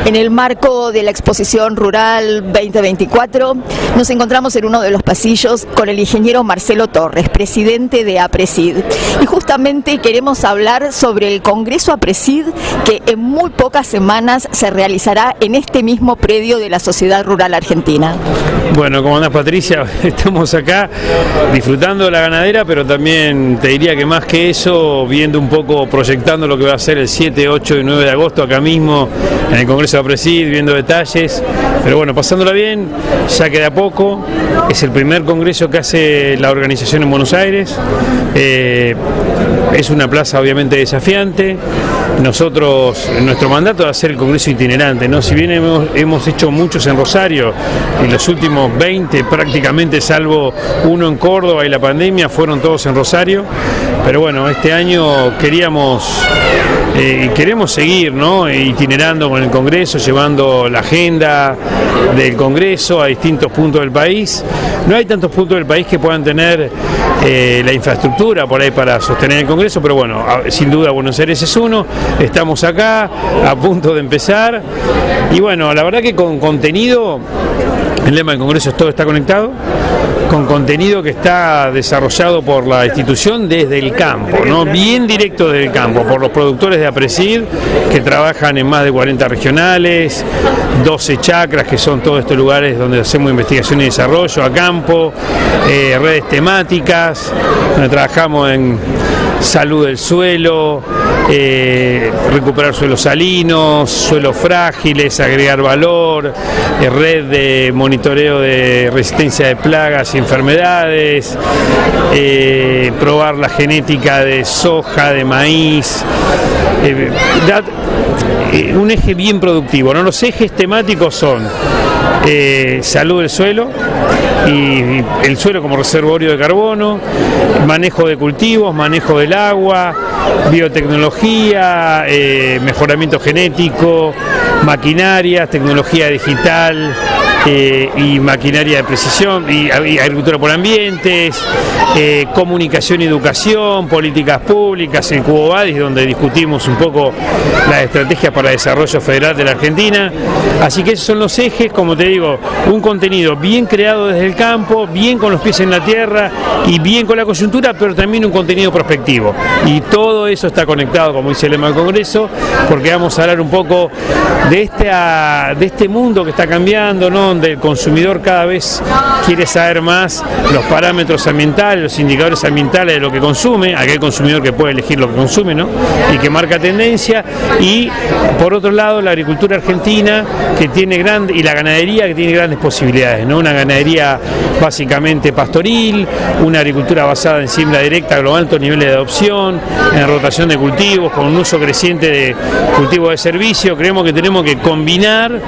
En el marco de la exposición Rural 2024 nos encontramos en uno de los pasillos con el ingeniero Marcelo Torres, presidente de APRESID. Y justamente queremos hablar sobre el Congreso APRESID que en muy pocas semanas se realizará en este mismo predio de la Sociedad Rural Argentina. Bueno, ¿cómo andás, Patricia? Estamos acá disfrutando de la ganadera, pero también te diría que más que eso, viendo un poco, proyectando lo que va a ser el 7, 8 y 9 de agosto acá mismo en el Congreso de APRESID, viendo detalles, pero bueno, pasándola bien, ya queda poco, es el primer congreso que hace la organización en Buenos Aires, es una plaza obviamente desafiante. Nosotros, nuestro mandato es hacer el congreso itinerante, ¿no? Si bien hemos hecho muchos en Rosario, y los últimos 20 prácticamente, salvo uno en Córdoba y la pandemia, fueron todos en Rosario, pero bueno, este año queremos seguir, ¿no?, itinerando con el Congreso, llevando la agenda del Congreso a distintos puntos del país. No hay tantos puntos del país que puedan tener la infraestructura por ahí para sostener el Congreso, pero bueno, sin duda Buenos Aires es uno. Estamos acá a punto de empezar y bueno, la verdad que con contenido, el lema del Congreso es todo está conectado, con contenido que está desarrollado por la institución desde el campo, ¿no? Bien directo desde el campo, por los productores de APRESID que trabajan en más de 40 regionales, 12 chacras, que son todos estos lugares donde hacemos investigación y desarrollo a campo, redes temáticas, donde trabajamos en salud del suelo, recuperar suelos salinos, suelos frágiles, agregar valor, red de monitoreo de resistencia de plagas y enfermedades, probar la genética de soja, de maíz, un eje bien productivo, ¿no? Los ejes temáticos son salud del suelo y el suelo como reservorio de carbono, manejo de cultivos, manejo del agua, biotecnología, mejoramiento genético, maquinarias, tecnología digital y maquinaria de precisión y agricultura por ambientes, comunicación y educación, políticas públicas, el Cubo Badis, donde discutimos un poco las estrategias para el desarrollo federal de la Argentina. Así que esos son los ejes, como te digo, un contenido bien creado desde el campo, bien con los pies en la tierra y bien con la coyuntura, pero también un contenido prospectivo. Y todo eso está conectado, como dice el lema del Congreso, porque vamos a hablar un poco de este mundo que está cambiando, ¿no?, donde el consumidor cada vez quiere saber más los parámetros ambientales, los indicadores ambientales de lo que consume, aquel consumidor que puede elegir lo que consume, ¿no?, y que marca tendencia, y por otro lado la agricultura argentina que tiene y la ganadería que tiene grandes posibilidades, ¿no?, una ganadería básicamente pastoril, una agricultura basada en siembra directa, con altos niveles de adopción, en rotación de cultivos, con un uso creciente de cultivos de servicio. Creemos que tenemos que combinar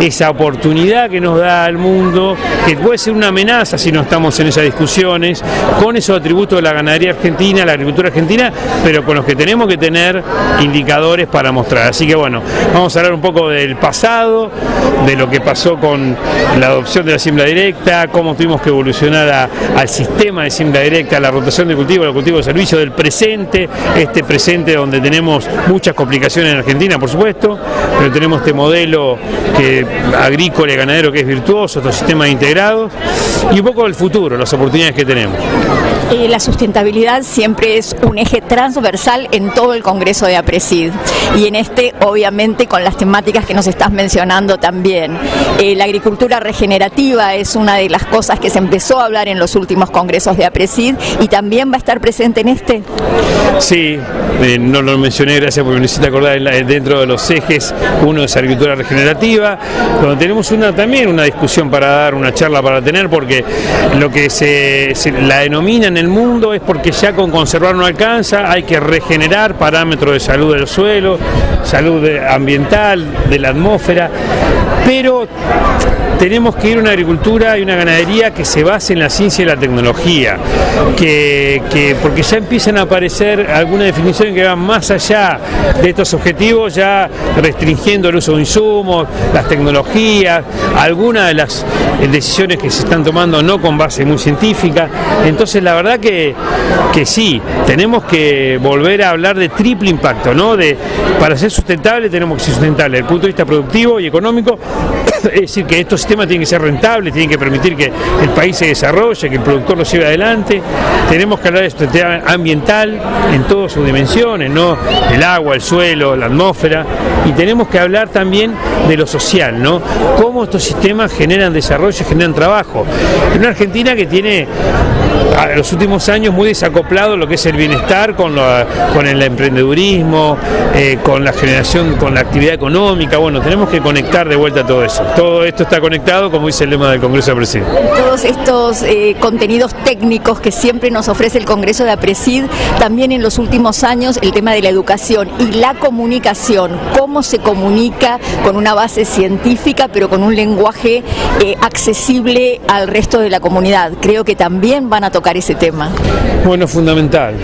esa oportunidad que nos da al mundo, que puede ser una amenaza si no estamos en esas discusiones, con esos atributos de la ganadería argentina, la agricultura argentina, pero con los que tenemos que tener indicadores para mostrar. Así que bueno, vamos a hablar un poco del pasado, de lo que pasó con la adopción de la siembra directa, cómo tuvimos que evolucionar al sistema de siembra directa, la rotación de cultivos, los cultivos de servicio, del presente, este presente donde tenemos muchas complicaciones en Argentina, por supuesto, pero tenemos este modelo agrícola y ganadero que es virtuoso, estos sistemas integrados, y un poco del futuro, las oportunidades que tenemos. La sustentabilidad siempre es un eje transversal en todo el Congreso de APRESID y en este obviamente con las temáticas que nos estás mencionando también. La agricultura regenerativa es una de las cosas que se empezó a hablar en los últimos congresos de APRESID y también va a estar presente en este. Sí, no lo mencioné, gracias, porque me hiciste acordar, dentro de los ejes uno es agricultura regenerativa, donde tenemos también una discusión para dar, una charla para tener, porque lo que se la denomina en el mundo es porque ya con conservar no alcanza, hay que regenerar parámetros de salud del suelo, salud ambiental, de la atmósfera, pero tenemos que ir a una agricultura y una ganadería que se base en la ciencia y la tecnología, porque ya empiezan a aparecer algunas definiciones que van más allá de estos objetivos, ya restringiendo el uso de insumos, las tecnologías, algunas de las decisiones que se están tomando no con base muy científica. Entonces la verdad verdad que sí, tenemos que volver a hablar de triple impacto, ¿no? Para ser sustentable tenemos que ser sustentable desde el punto de vista productivo y económico, es decir, que estos sistemas tienen que ser rentables, tienen que permitir que el país se desarrolle, que el productor lo lleve adelante. Tenemos que hablar de sustentabilidad ambiental en todas sus dimensiones, ¿no? El agua, el suelo, la atmósfera, y tenemos que hablar también de lo social, ¿no? Cómo estos sistemas generan desarrollo, generan trabajo. En una Argentina que tiene en los últimos años muy desacoplado lo que es el bienestar con el emprendedurismo, con la generación, con la actividad económica. Bueno, tenemos que conectar de vuelta todo eso. Todo esto está conectado, como dice el lema del Congreso de APRESID. Todos estos contenidos técnicos que siempre nos ofrece el Congreso de APRESID, también en los últimos años el tema de la educación y la comunicación, cómo se comunica con una base científica pero con un lenguaje accesible al resto de la comunidad. Creo que también van a tocar ese tema. Bueno, fundamental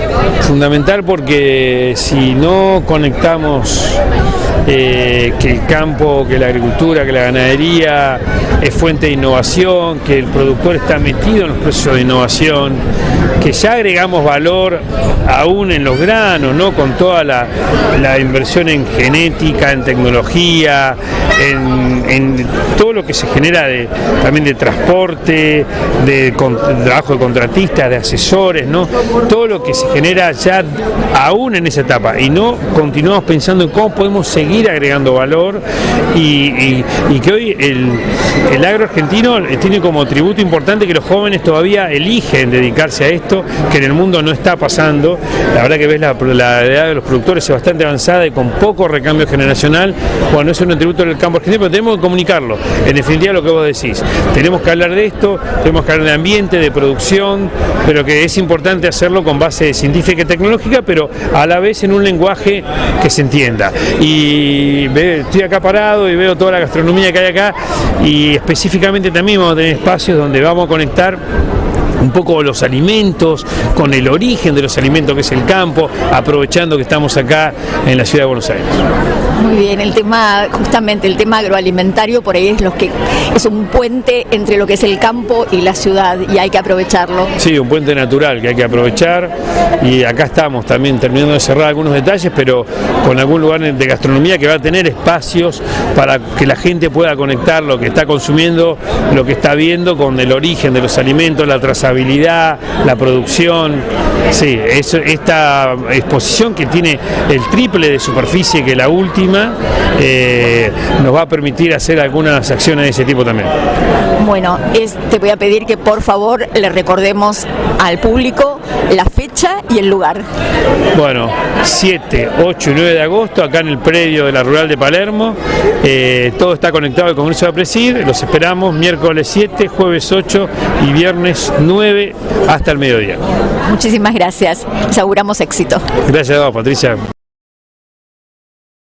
porque si no conectamos que el campo, que la agricultura, que la ganadería es fuente de innovación, que el productor está metido en los procesos de innovación, que ya agregamos valor aún en los granos, ¿no? Con toda la inversión en genética, en tecnología, en todo lo que se genera también de transporte, de trabajo de contratistas, de asesores, ¿no? Todo lo que se genera ya aún en esa etapa, y no continuamos pensando en cómo podemos seguir agregando valor y que hoy el agro argentino tiene como tributo importante que los jóvenes todavía eligen dedicarse a esto, que en el mundo no está pasando. La verdad que ves la edad de los productores es bastante avanzada y con poco recambio generacional. Bueno, eso es un tributo del campo argentino, pero tenemos que comunicarlo. En definitiva, lo que vos decís, tenemos que hablar de esto, tenemos que hablar de ambiente, de producción, pero que es importante hacerlo con base científica y tecnológica, pero a la vez en un lenguaje que se entienda. Y estoy acá parado y veo toda la gastronomía que hay acá, y específicamente también vamos a tener espacios donde vamos a conectar un poco los alimentos, con el origen de los alimentos que es el campo, aprovechando que estamos acá en la ciudad de Buenos Aires. Muy bien, justamente el tema agroalimentario por ahí es un puente entre lo que es el campo y la ciudad, y hay que aprovecharlo. Sí, un puente natural que hay que aprovechar, y acá estamos también terminando de cerrar algunos detalles, pero con algún lugar de gastronomía que va a tener espacios para que la gente pueda conectar lo que está consumiendo, lo que está viendo con el origen de los alimentos, la trazabilidad, la producción. Sí, esta exposición que tiene el triple de superficie que la última, nos va a permitir hacer algunas acciones de ese tipo también. Bueno, te voy a pedir que por favor le recordemos al público la fecha y el lugar. Bueno, 7, 8 y 9 de agosto, acá en el predio de la Rural de Palermo. Todo está conectado al Congreso de APRESID. Los esperamos miércoles 7, jueves 8 y viernes 9 hasta el mediodía. Muchísimas gracias. Les auguramos éxito. Gracias a vos, Patricia.